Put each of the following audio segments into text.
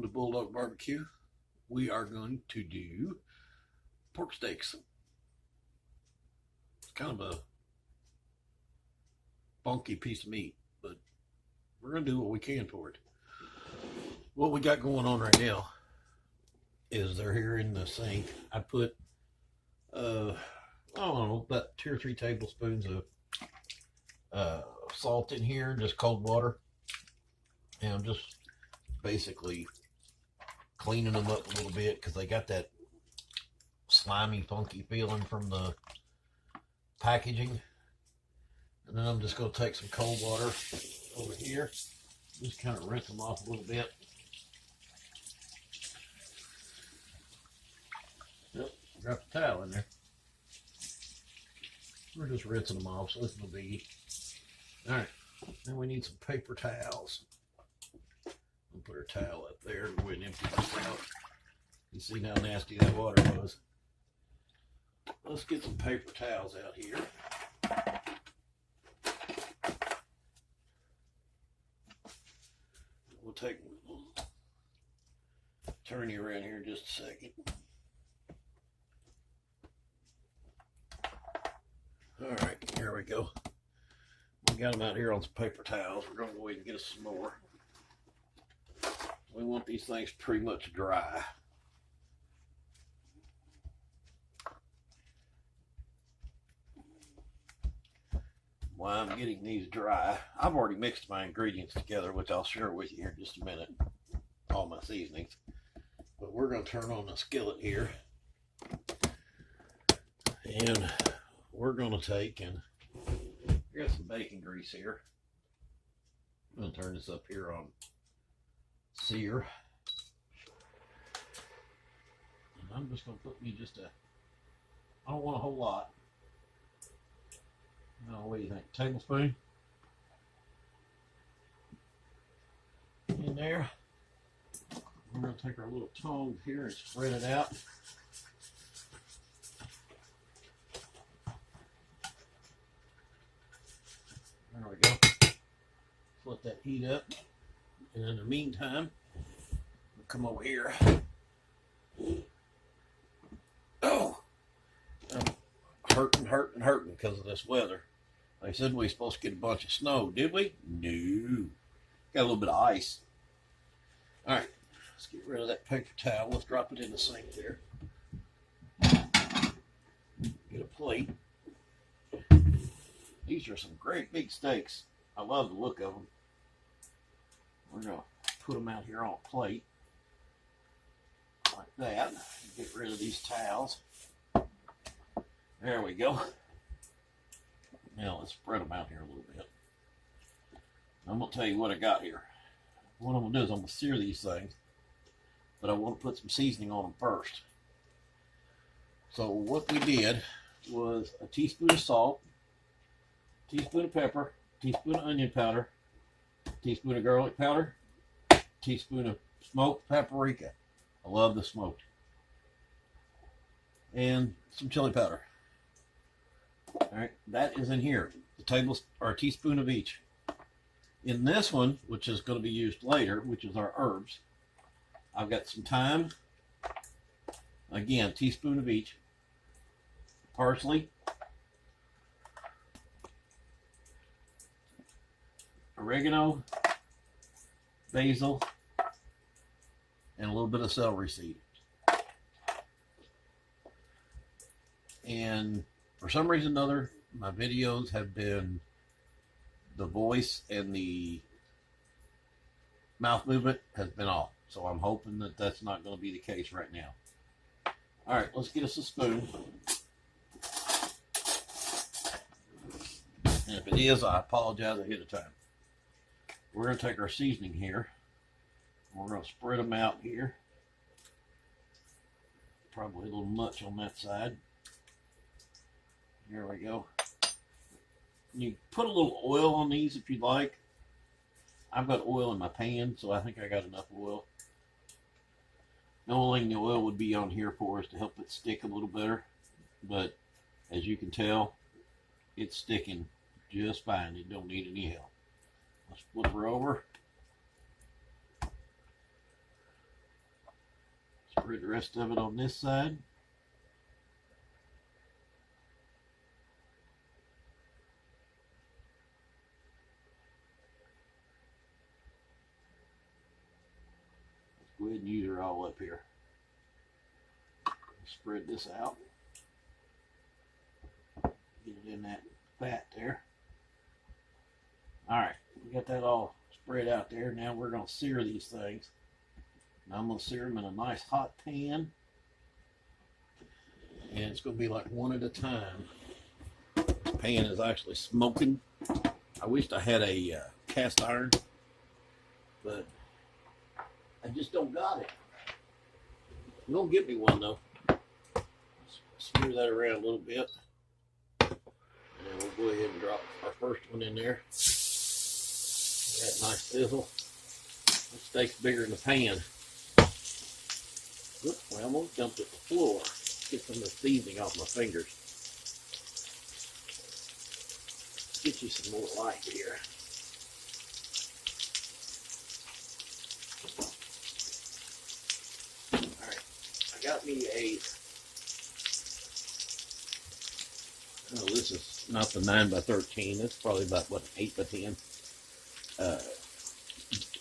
welcome to BullDawg Barbecue. We are going to do pork steaks. It's kind of a funky piece of meat, but we're going to do what we can for it. What we got going on right now is they're here in the sink. I put, I don't know, about 2 or 3 tablespoons of salt in here, just cold water. And I'm just basically cleaning them up a little bit because they got that slimy, funky feeling from the packaging. And then I'm just going to take some cold water over here, just kind of rinse them off a little bit. Yep, got the towel in there. We're just rinsing them off, so it's no biggie. All right, then we need some paper towels. I'll put our towel up there and go ahead and empty this out. You see how nasty that water was. Let's get some paper towels out here. We'll turn you around here in just a second. All right, here we go. We got them out here on some paper towels. We're going to go ahead and get us some more. We want these things pretty much dry. While I'm getting these dry, I've already mixed my ingredients together, which I'll share with you here in just a minute. All my seasonings. But we're going to turn on the skillet here. And we're going to take and I got some bacon grease here. I'm going to turn this up here on sear. And I'm just going to put me just I don't want a whole lot. Now, what do you think? Tablespoon? In there. We're going to take our little tongs here and spread it out. There we go. Let that heat up. And in the meantime, we'll come over here. Oh! I'm hurting because of this weather. They said we were supposed to get a bunch of snow. Did we? No. Got a little bit of ice. All right. Let's get rid of that paper towel. Let's drop it in the sink there. Get a plate. These are some great big steaks. I love the look of them. We're going to put them out here on a plate. Like that. Get rid of these towels. There we go. Now let's spread them out here a little bit. I'm going to tell you what I got here. What I'm going to do is I'm going to sear these things. But I want to put some seasoning on them first. So what we did was a teaspoon of salt, teaspoon of pepper, teaspoon of onion powder, teaspoon of garlic powder, teaspoon of smoked paprika. I love the smoked. And some chili powder. All right, that is in here. A teaspoon of each. In this one, which is going to be used later, which is our herbs, I've got some thyme. Again, a teaspoon of each. Parsley. Oregano. Basil. And a little bit of celery seed. And for some reason or another, my videos have been the voice and the mouth movement has been off. So I'm hoping that that's not going to be the case right now. All right, let's get us a spoon. And if it is, I apologize ahead of time. We're going to take our seasoning here. We're going to spread them out here. Probably a little much on that side. Here we go. You put a little oil on these if you'd like. I've got oil in my pan, so I think I got enough oil. The only thing the oil would be on here for is to help it stick a little better. But as you can tell, it's sticking just fine. It don't need any help. Let's flip her over. Spread the rest of it on this side. Let's go ahead and use her all up here. Spread this out. Get it in that fat there. Alright, we got that all spread out there. Now we're going to sear these things. Now I'm going to sear them in a nice hot pan. And it's going to be like one at a time. The pan is actually smoking. I wished I had a cast iron, but I just don't got it. I'm going to get me one though. Smear that around a little bit. And then we'll go ahead and drop our first one in there. That nice sizzle. The steak's bigger than the pan. Oops, well, I almost dumped it to the floor. Get some of the seasoning off my fingers. Get you some more light here. Alright, I got me a, oh, this is not the 9x13. That's probably about, what, 8x10.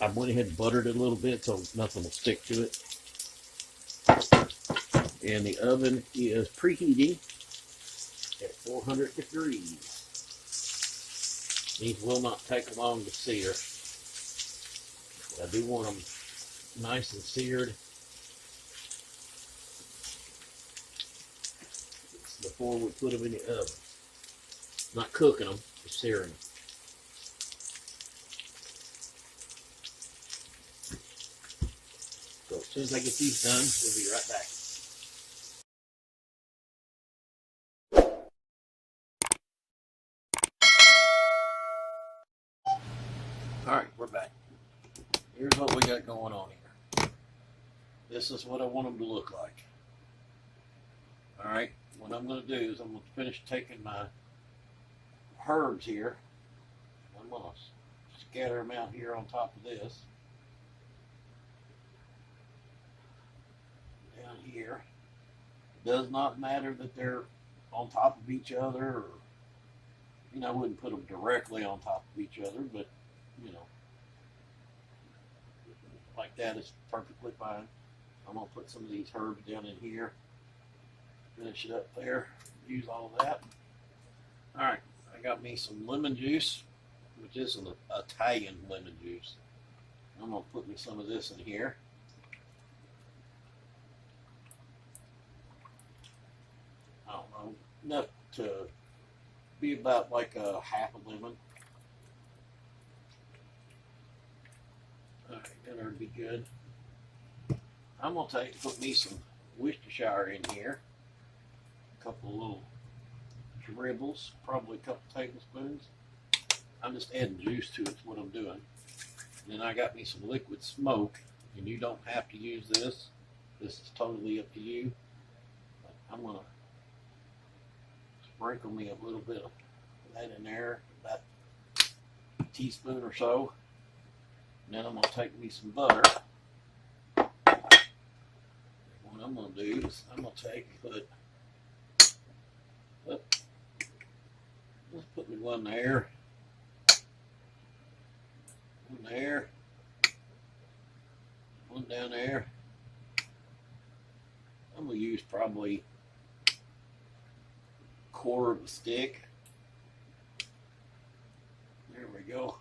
I went ahead and buttered it a little bit so nothing will stick to it. And the oven is preheating at 400 degrees. These will not take long to sear. I do want them nice and seared before we put them in the oven. Not cooking them, just searing them. So as soon as I get these done, we'll be right back. Alright, we're back. Here's what we got going on here. This is what I want them to look like. Alright, what I'm going to do is I'm going to finish taking my herbs here. I'm going to scatter them out here on top of this. Down here. It does not matter that they're on top of each other, or, you know, I wouldn't put them directly on top of each other, but, you know, like that is perfectly fine. I'm going to put some of these herbs down in here. Finish it up there. Use all of that. Alright, I got me some lemon juice, which is an Italian lemon juice. I'm going to put me some of this in here. I don't know, enough to be about like a half a lemon. Alright, that ought to be good. I'm going to put me some Worcestershire in here. A couple of little dribbles, probably a couple tablespoons. I'm just adding juice to it, is what I'm doing. And then I got me some liquid smoke, and you don't have to use this. This is totally up to you. But I'm going to sprinkle me a little bit of that in there, about a teaspoon or so. And then I'm going to take me some butter. What I'm going to do is I'm going to let's put me one there. One there. One down there. I'm going to use probably a quarter of a stick. There we go.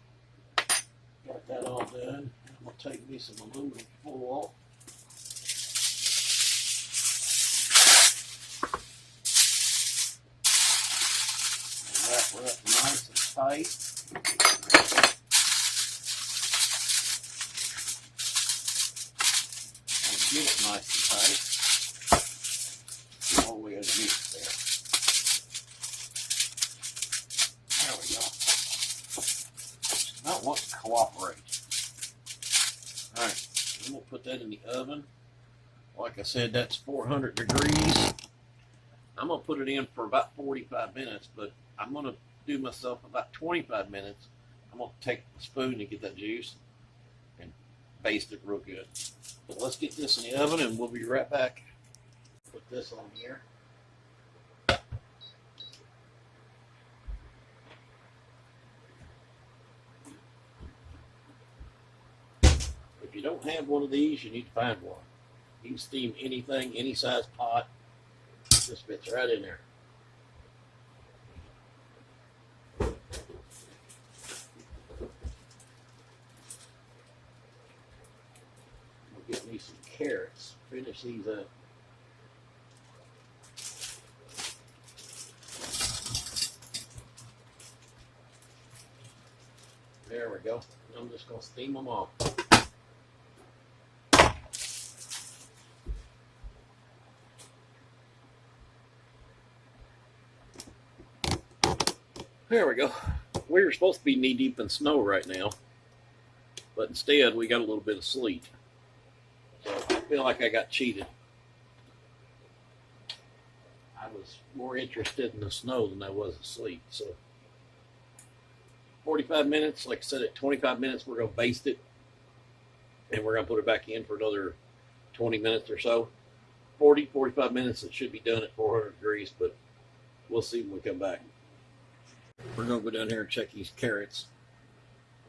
Got that all done. I'm going to take me some aluminum foil. Wrap her up nice and tight. And get it nice and tight. All the way underneath there. There we go. Now it wants to cooperate. Alright, I'm going to put that in the oven. Like I said, that's 400 degrees. I'm going to put it in for about 45 minutes, but I'm going to do myself about 25 minutes. I'm going to take a spoon to get that juice and baste it real good. So let's get this in the oven and we'll be right back. Put this on here. If you don't have one of these, you need to find one. You can steam anything, any size pot. This fits right in there. We'll get me some carrots. Finish these up. There we go. I'm just going to steam them off. There we go. We're supposed to be knee deep in snow right now, but instead we got a little bit of sleet. So I feel like I got cheated. I was more interested in the snow than I was the sleet. So 45 minutes, like I said, at 25 minutes we're going to baste it, and we're going to put it back in for another 20 minutes or so. 45 minutes, it should be done at 400 degrees, but we'll see when we come back. We're going to go down here and check these carrots.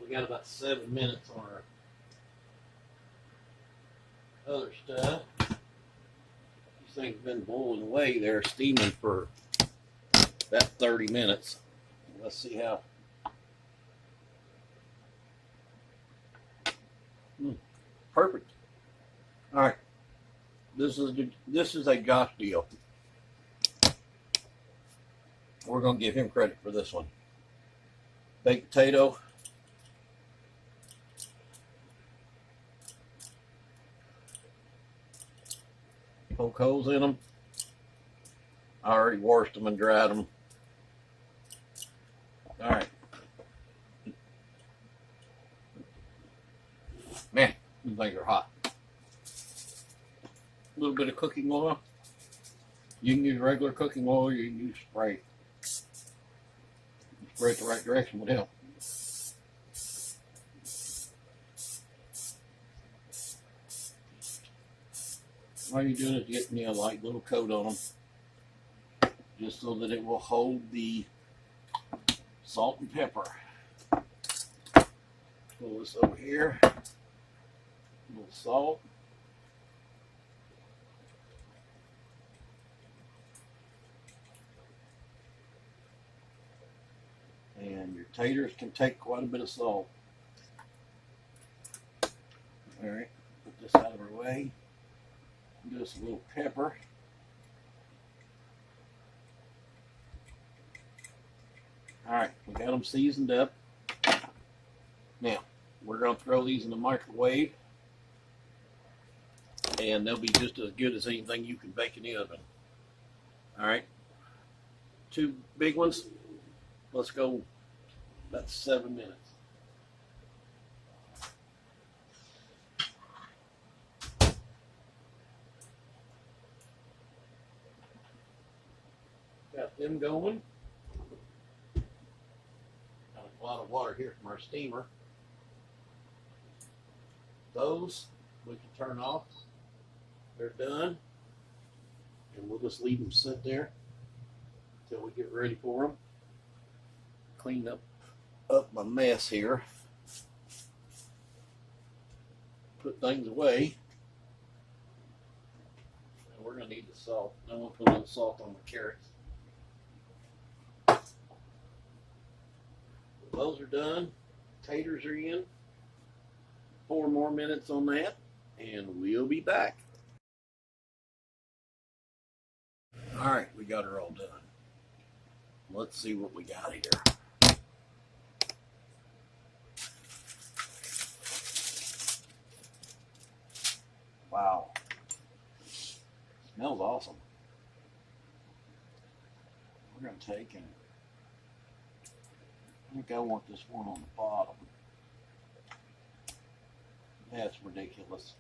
We got about 7 minutes on our other stuff. These things have been boiling away. They're steaming for about 30 minutes. Let's see how. Perfect. All right. This is a Josh deal. We're going to give him credit for this one. Baked potato. Poke holes in them. I already washed them and dried them. All right. Man, these things are hot. A little bit of cooking oil. You can use regular cooking oil, you can use spray. Spray it the right direction would help. All you're doing is getting a light little coat on them, just so that it will hold the salt and pepper. Pull this over here. A little salt. And your taters can take quite a bit of salt. All right, put this out of our way. Just a little pepper. All right, we got them seasoned up. Now, we're going to throw these in the microwave, and they'll be just as good as anything you can bake in the oven. All right, 2 big ones. Let's go about 7 minutes. Got them going. Got a lot of water here from our steamer. Those we can turn off. They're done. And we'll just leave them sit there until we get ready for them. Clean up my mess here. Put things away. And we're going to need the salt. I'm going to put a little salt on the carrots. Those are done. Taters are in. 4 more minutes on that, and we'll be back. All right, we got her all done. Let's see what we got here. Wow. Smells awesome. We're going to take and I think I want this one on the bottom. That's ridiculous.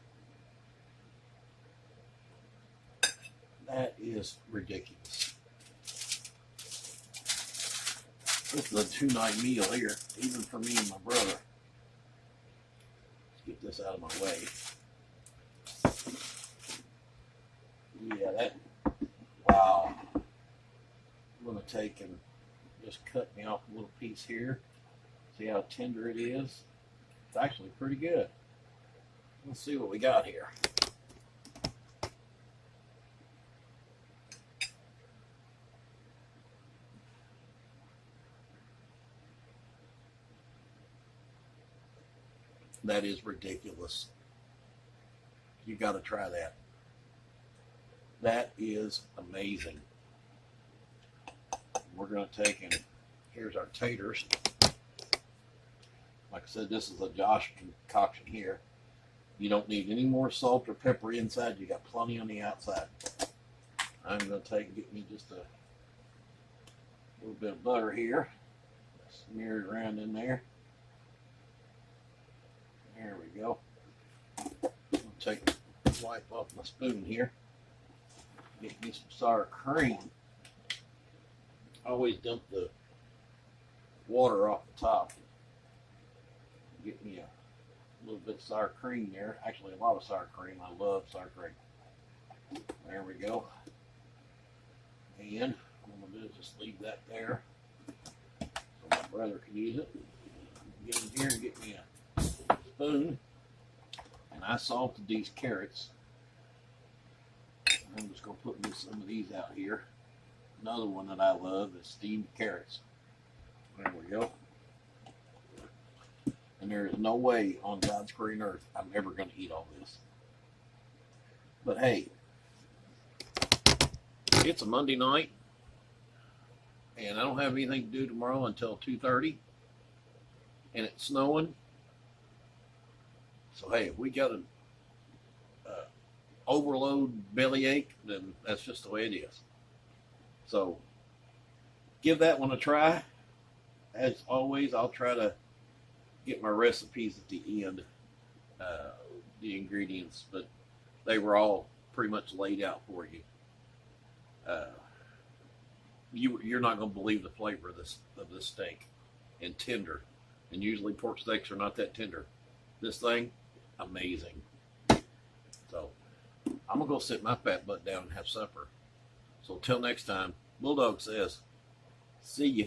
That is ridiculous. This is a 2-night meal here, even for me and my brother. Let's get this out of my way. Yeah, that, wow. I'm going to take and just cut me off a little piece here. See how tender it is? It's actually pretty good. Let's see what we got here. That is ridiculous. You got to try that. That is amazing. We're going to take and here's our taters. Like I said, this is a Josh concoction here. You don't need any more salt or pepper inside. You got plenty on the outside. I'm going to take and get me just a little bit of butter here. Smear it around in there. There we go. I'll take wipe off my spoon here. Get me some sour cream. I always dump the water off the top. Get me a little bit of sour cream there. Actually, a lot of sour cream. I love sour cream. There we go. And what I'm going to do is just leave that there so my brother can use it. Get in here and get me a spoon. And I salted these carrots. I'm just going to put me some of these out here. Another one that I love is steamed carrots. There we go. And there is no way on God's green earth I'm ever going to eat all this. But hey, it's a Monday night, and I don't have anything to do tomorrow until 2:30, and it's snowing. So hey, if we got an overload bellyache, then that's just the way it is. So give that one a try. As always, I'll try to get my recipes at the end, the ingredients, but they were all pretty much laid out for you. You're not going to believe the flavor of this steak, and tender. And usually pork steaks are not that tender. This thing, amazing. So I'm gonna go sit my fat butt down and have supper. So till next time, BullDawg says, see ya.